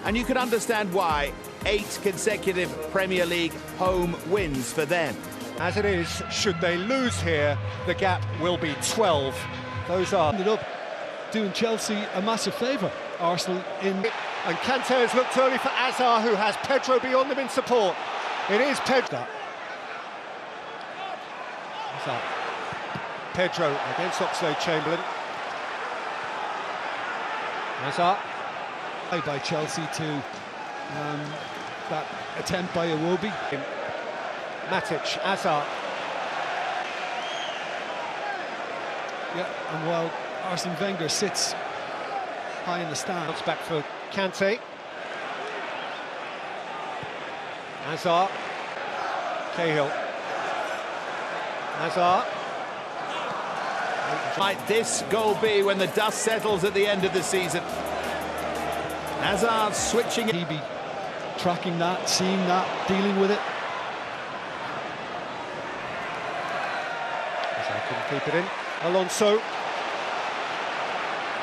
and you can understand why. 8 consecutive Premier League home wins for them. As it is, should they lose here, the gap will be 12. Those are... Ended up doing Chelsea a massive favour. Arsenal in... And Kante has looked early for Hazard, who has Pedro beyond him in support. It is Pedro. Pedro against Oxlade-Chamberlain. Hazard. By Chelsea to that attempt by Iwobi. Matic, Hazard. Yeah, and while Arsene Wenger sits high in the stand. It's back for Kante. Hazard. Cahill. Hazard. Might this goal be when the dust settles at the end of the season? Hazard switching. He be tracking that, seeing that, dealing with it. Hazard couldn't keep it in. Alonso.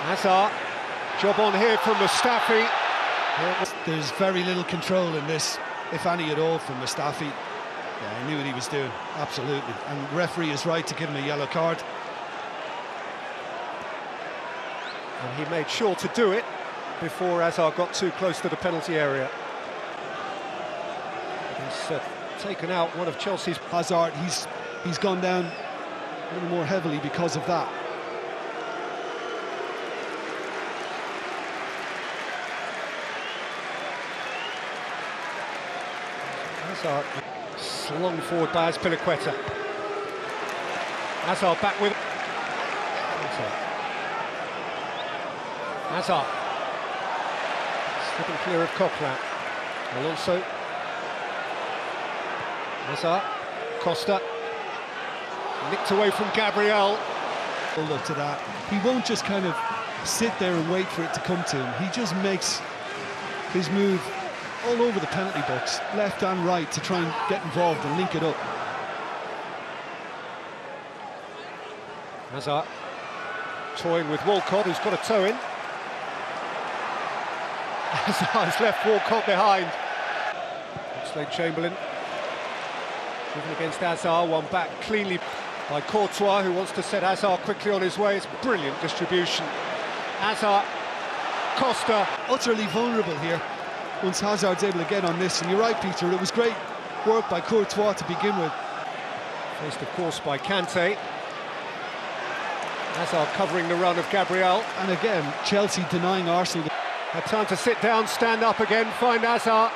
Hazard. Job on here from Mustafi. There's very little control in this, if any at all, from Mustafi. Yeah, he knew what he was doing, absolutely. And the referee is right to give him a yellow card. And he made sure to do it before Hazard got too close to the penalty area. He's taken out one of Chelsea's... Hazard, he's gone down a little more heavily because of that. Hazard slung forward by Azpilicueta. Hazard back with... Hazard. Slipping clear of Coquelin. Alonso. Hazard. Costa. Nicked away from Gabriel. Look to that. He won't just kind of sit there and wait for it to come to him. He just makes his move all over the penalty box, left and right, to try and get involved and link it up. Hazard toying with Walcott, who's got a toe in. Hazard's left Walcott behind. Oxlade-Chamberlain driven against Hazard, one back cleanly by Courtois, who wants to set Hazard quickly on his way. It's brilliant distribution. Hazard, Costa. Utterly vulnerable here once Hazard's able to get on this. And you're right, Peter, it was great work by Courtois to begin with. Faced, of course, by Kante. Hazard covering the run of Gabriel. And again, Chelsea denying Arsenal. Had time to sit down, stand up again, find Hazard.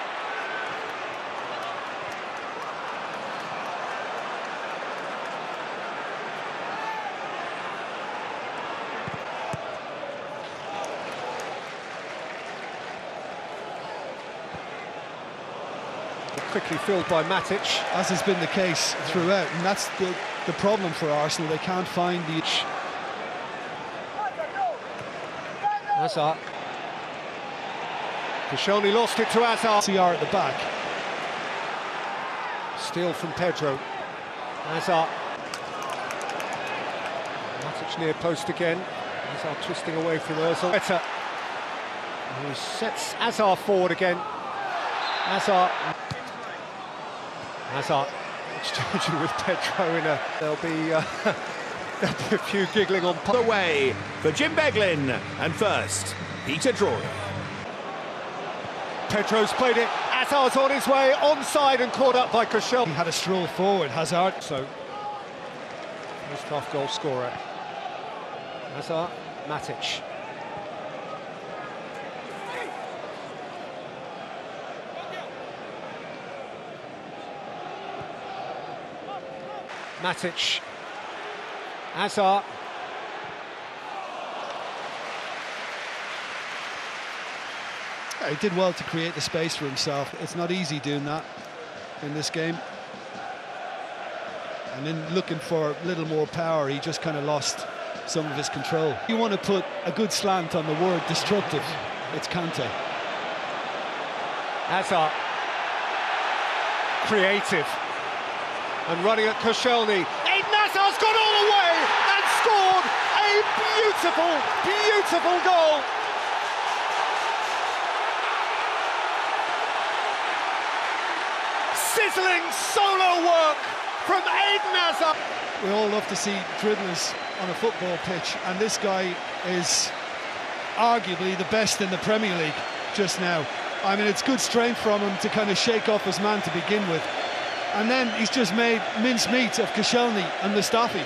Quickly filled by Matic. As has been the case throughout, and that's the problem for Arsenal. They can't find the... Hazard. Koscielny lost it to Hazard. CR at the back. Steal from Pedro. Hazard. Matic near post again. Hazard twisting away from Ozil. Better. Who sets Hazard forward again. Hazard. Hazard exchanging with Pedro in a... There'll be a few giggling on... The way for Jim Beglin, and first, Peter Drury. Pedro's played it, Hazard's on his way, onside and caught up by Koscielny. He had a stroll forward, Hazard. So, first half goal scorer. Hazard, Matic. Matic. Hazard. He did well to create the space for himself. It's not easy doing that in this game. And then looking for a little more power, he just kind of lost some of his control. You want to put a good slant on the word destructive, it's Kante. Hazard. Creative. And running at Koscielny. Eden Hazard's gone all the way and scored a beautiful, beautiful goal. sizzling solo work from Eden Hazard. We all love to see dribblers on a football pitch, and this guy is arguably the best in the Premier League just now. I mean, it's good strength from him to kind of shake off his man to begin with. And then he's just made mincemeat of Koscielny and Mustafi,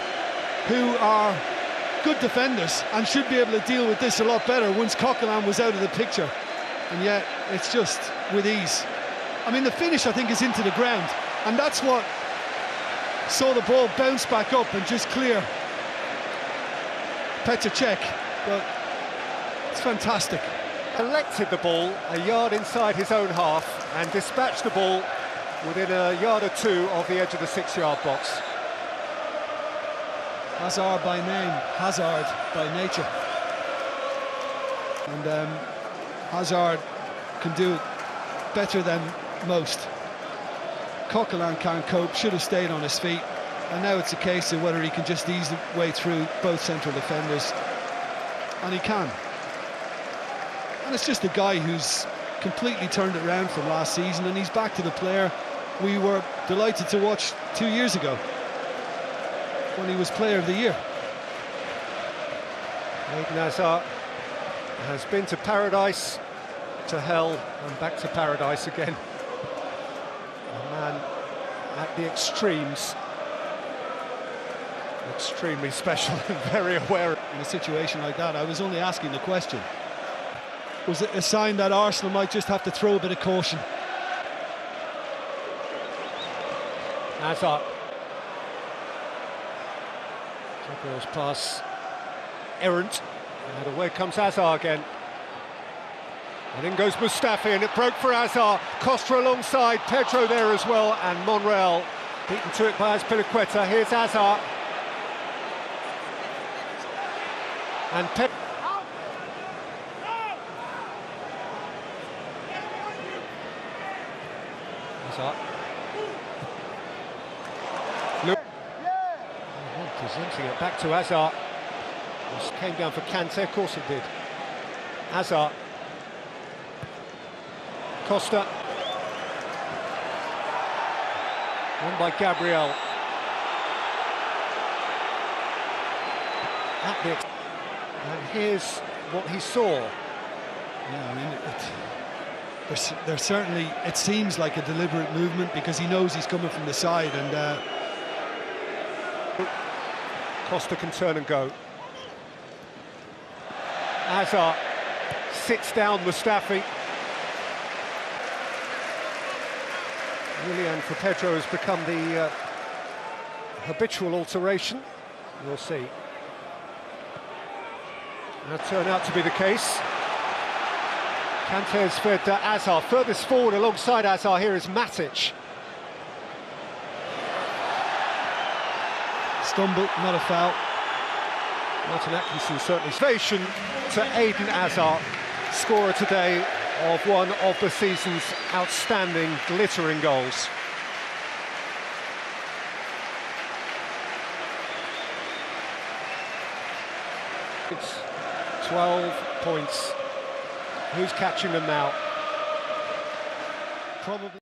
who are good defenders and should be able to deal with this a lot better once Coquelin was out of the picture. And yet, it's just with ease. I mean, the finish, I think, is into the ground, and that's what saw the ball bounce back up and just clear Petr Cech. But it's fantastic. Collected the ball a yard inside his own half and dispatched the ball within a yard or two of the edge of the 6-yard box. Hazard by name, Hazard by nature. And Hazard can do it better than most. Coquelin can't cope, should have stayed on his feet, and now it's a case of whether he can just ease the way through both central defenders, and he can. And it's just a guy who's completely turned it around from last season, and he's back to the player we were delighted to watch 2 years ago when he was Player of the Year. Eden Hazard has been to paradise, to hell, and back to paradise again. A man at the extremes, extremely special and very aware. In a situation like that, I was only asking the question. Was it a sign that Arsenal might just have to throw a bit of caution? Hazard. Gabriel's pass errant, and away comes Hazard again. And in goes Mustafi, and it broke for Hazard. Costa alongside, Pedro there as well, and Monreal beaten to it by Azpilicueta. Here's Hazard. And Hazard. Look. Presenting it back to Hazard. This came down for Kante, of course it did. Hazard. Costa. Won by Gabriel. And here's what he saw. Yeah, I mean, there's certainly, it seems like a deliberate movement because he knows he's coming from the side, and Costa can turn and go. Hazard sits down Mustafi. Willian for Pedro has become the habitual alteration. We'll see. That turned out to be the case. Kante's fed to Hazard. Furthest forward alongside Hazard here is Matic. stumble, not a foul. Martin Atkinson certainly. Ovation to Eden Hazard, scorer today of one of the season's outstanding, glittering goals. It's 12 points. Who's catching them now? Probably.